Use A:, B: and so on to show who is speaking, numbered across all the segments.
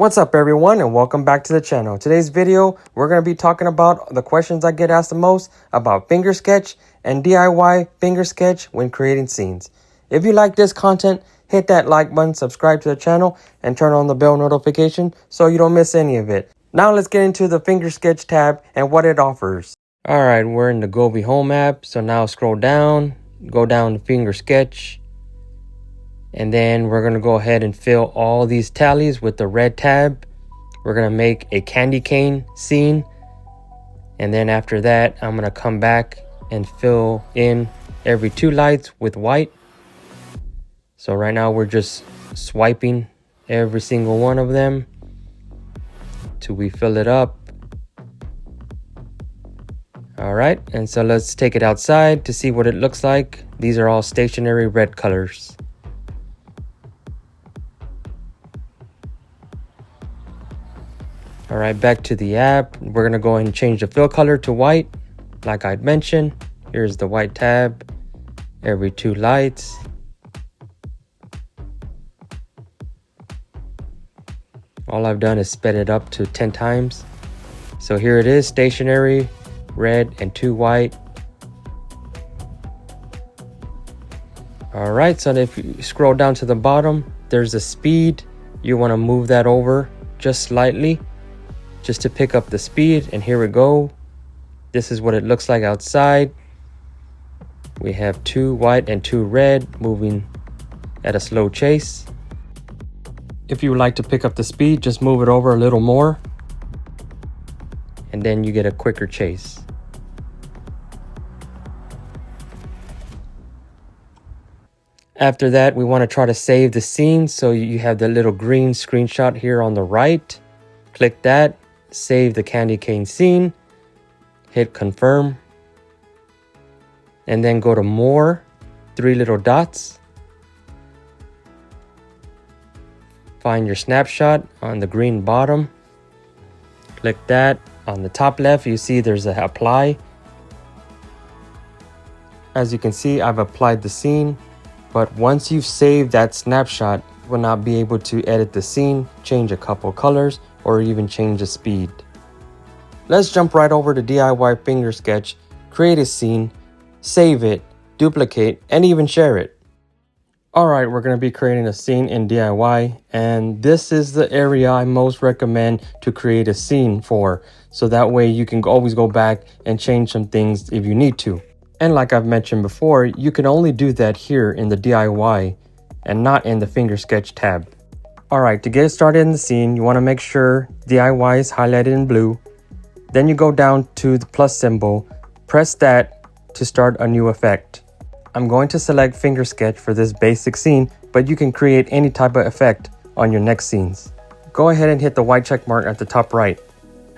A: What's up everyone and welcome back to the channel. Today's video, we're going to be talking about the questions I get asked the most about finger sketch and DIY finger sketch when creating scenes. If you like this content, hit that like button, subscribe to the channel, and turn on the bell notification so you don't miss any of it. Now let's get into the finger sketch tab and what it offers. Alright, we're in the Govee home app, so now scroll down, go down to finger sketch. And then we're going to go ahead and fill all these tallies with the red tab. We're going to make a candy cane scene. And then after that, I'm going to come back and fill in every 2 lights with white. So right now we're just swiping every single one of them till we fill it up. All right, and so let's take it outside to see what it looks like. These are all stationary red colors. All right, back to the app. We're gonna go ahead and change the fill color to white. Like I'd mentioned, here's the white tab, every 2 lights. All I've done is sped it up to 10 times. So here it is, stationary, red and 2 white. All right, so if you scroll down to the bottom, there's a speed. You wanna move that over just slightly, just to pick up the speed. And here we go. This is what it looks like outside. We have 2 white and 2 red moving at a slow chase. If you would like to pick up the speed, just move it over a little more, and then you get a quicker chase. After that, we want to try to save the scene, so you have the little green screenshot here on the right. Click that, save the candy cane scene, hit confirm, and then go to more, 3 little dots. Find your snapshot on the green bottom, click that. On the top left, you see there's a apply. As you can see, I've applied the scene, but once you've saved that snapshot, you will not be able to edit the scene, change a couple colors, or even change the speed. Let's jump right over to DIY finger sketch, create a scene, save it, duplicate, and even share it. Alright, we're going to be creating a scene in DIY, and this is the area I most recommend to create a scene for, so that way you can always go back and change some things if you need to. And like I've mentioned before, you can only do that here in the DIY and not in the finger sketch tab. Alright, to get started in the scene, you want to make sure DIY is highlighted in blue. Then you go down to the plus symbol, press that to start a new effect. I'm going to select finger sketch for this basic scene, but you can create any type of effect on your next scenes. Go ahead and hit the white check mark at the top right.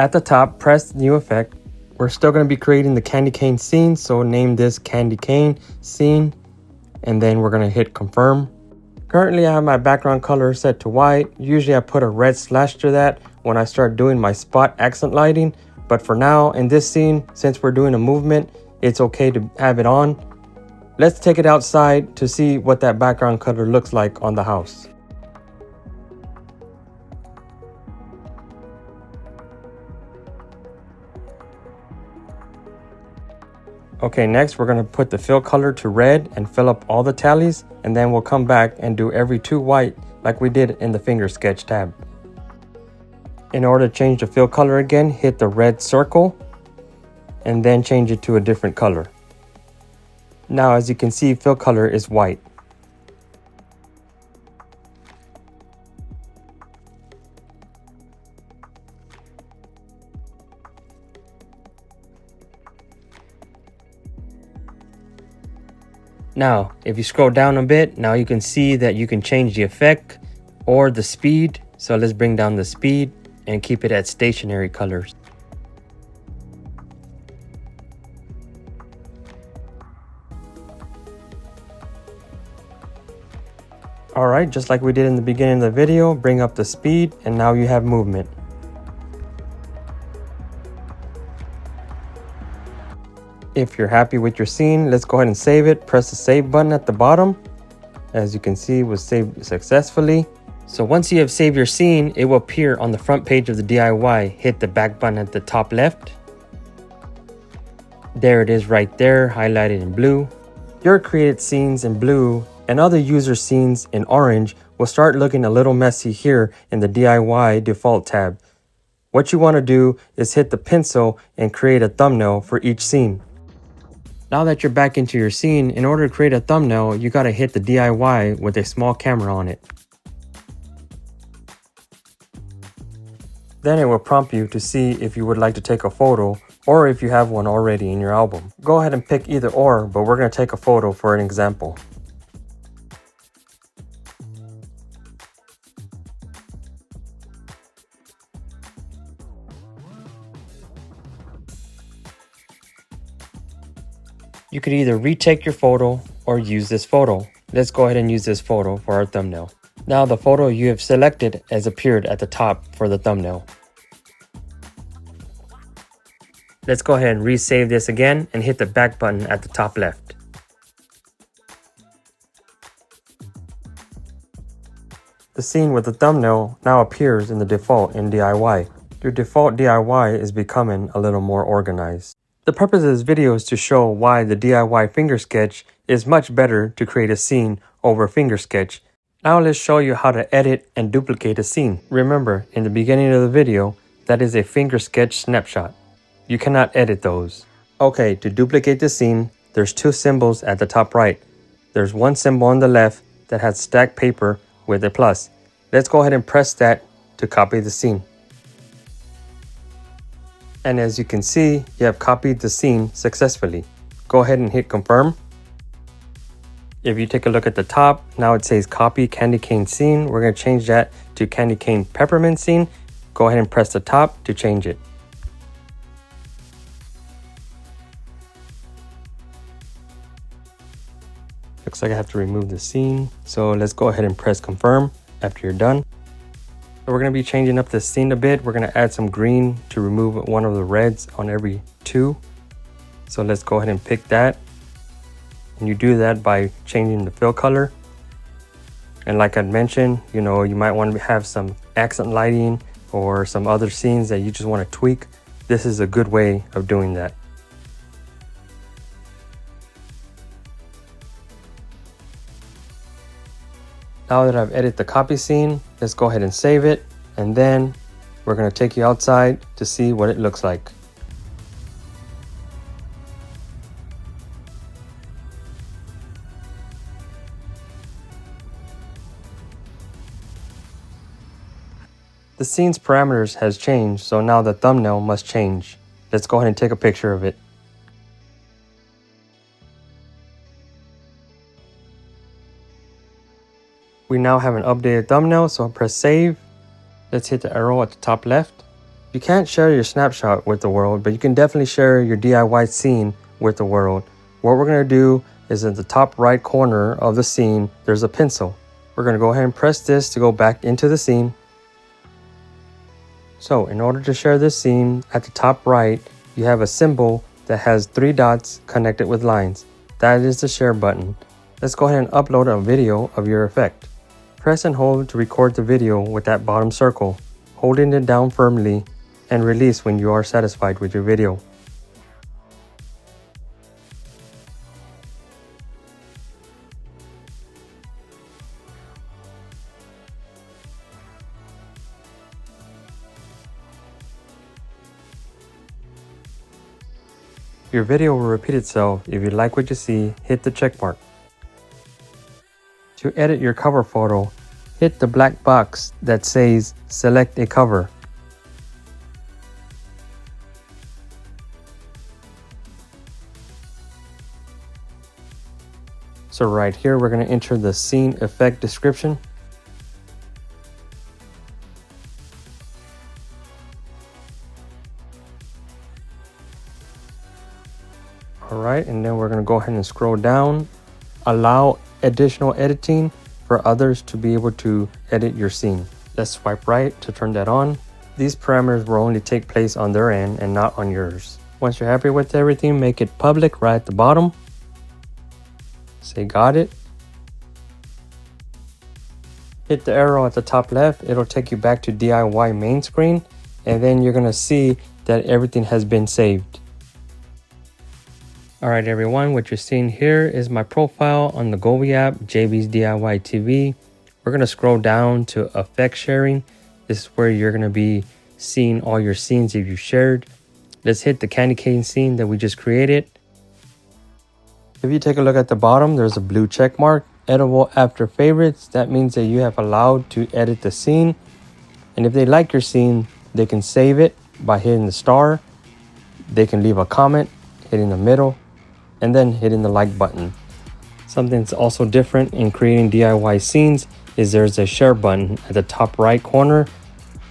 A: At the top, press new effect. We're still going to be creating the candy cane scene, so name this candy cane scene, and then we're going to hit confirm. Currently, I have my background color set to white. Usually I put a red slash to that when I start doing my spot accent lighting, but for now in this scene, since we're doing a movement, it's okay to have it on. Let's take it outside to see what that background color looks like on the house. Okay, next we're going to put the fill color to red and fill up all the tallies, and then we'll come back and do every 2 white like we did in the finger sketch tab. In order to change the fill color again, hit the red circle and then change it to a different color. Now, as you can see, fill color is white. Now, if you scroll down a bit, now you can see that you can change the effect or the speed. So let's bring down the speed and keep it at stationary colors. Alright, just like we did in the beginning of the video, bring up the speed, and now you have movement. If you're happy with your scene, let's go ahead and save it. Press the save button at the bottom. As you can see, it was saved successfully. So once you have saved your scene, it will appear on the front page of the DIY. Hit the back button at the top left. There it is right there, highlighted in blue. Your created scenes in blue and other user scenes in orange will start looking a little messy here in the DIY default tab. What you want to do is hit the pencil and create a thumbnail for each scene. Now that you're back into your scene, in order to create a thumbnail, you gotta hit the DIY with a small camera on it. Then it will prompt you to see if you would like to take a photo or if you have one already in your album. Go ahead and pick either or, but we're gonna take a photo for an example. You could either retake your photo or use this photo. Let's go ahead and use this photo for our thumbnail. Now the photo you have selected has appeared at the top for the thumbnail. Let's go ahead and resave this again and hit the back button at the top left. The scene with the thumbnail now appears in the default in DIY. Your default DIY is becoming a little more organized. The purpose of this video is to show why the DIY finger sketch is much better to create a scene over finger sketch. Now let's show you how to edit and duplicate a scene. Remember, in the beginning of the video, that is a finger sketch snapshot. You cannot edit those. Okay, to duplicate the scene, there's two symbols at the top right. There's one symbol on the left that has stacked paper with a plus. Let's go ahead and press that to copy the scene. And as you can see, you have copied the scene successfully. Go ahead and hit confirm. If you take a look at the top, now it says copy candy cane scene. We're going to change that to candy cane peppermint scene. Go ahead and press the top to change it. Looks like I have to remove the scene. So let's go ahead and press confirm after you're done. So we're going to be changing up the scene a bit. We're going to add some green to remove one of the reds on every two. So let's go ahead and pick that. And you do that by changing the fill color. And like I mentioned, you might want to have some accent lighting or some other scenes that you just want to tweak. This is a good way of doing that. Now that I've edited the copy scene, let's go ahead and save it. And then we're going to take you outside to see what it looks like. The scene's parameters has changed, so now the thumbnail must change. Let's go ahead and take a picture of it. We now have an updated thumbnail, so I'll press save. Let's hit the arrow at the top left. You can't share your snapshot with the world, but you can definitely share your DIY scene with the world. What we're going to do is in the top right corner of the scene, there's a pencil. We're going to go ahead and press this to go back into the scene. So in order to share this scene, at the top right, you have a symbol that has 3 dots connected with lines. That is the share button. Let's go ahead and upload a video of your effect. Press and hold to record the video with that bottom circle, holding it down firmly, and release when you are satisfied with your video. Your video will repeat itself. If you like what you see, hit the check mark. To edit your cover photo, hit the black box that says select a cover. So right here, we're going to enter the scene effect description. Alright, and then we're going to go ahead and scroll down. Allow additional editing for others to be able to edit your scene. Let's swipe right to turn that on. These parameters will only take place on their end and not on yours. Once you're happy with everything, make it public right at the bottom. Say got it. hit the arrow at the top left. It'll take you back to DIY main screen, and then you're gonna see that everything has been saved. Alright everyone, what you're seeing here is my profile on the Govee app, JB's DIY TV. We're gonna scroll down to effect sharing. This is where you're gonna be seeing all your scenes that you shared. Let's hit the candy cane scene that we just created. If you take a look at the bottom, there's a blue check mark, editable after favorites. That means that you have allowed to edit the scene. And if they like your scene, they can save it by hitting the star. They can leave a comment, hitting the middle, and then hitting the like button. Something that's also different in creating DIY scenes is there's a share button at the top right corner,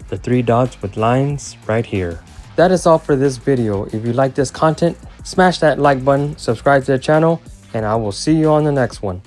A: the 3 dots with lines right here. That is all for this video. If you like this content, smash that like button, subscribe to the channel, and I will see you on the next one.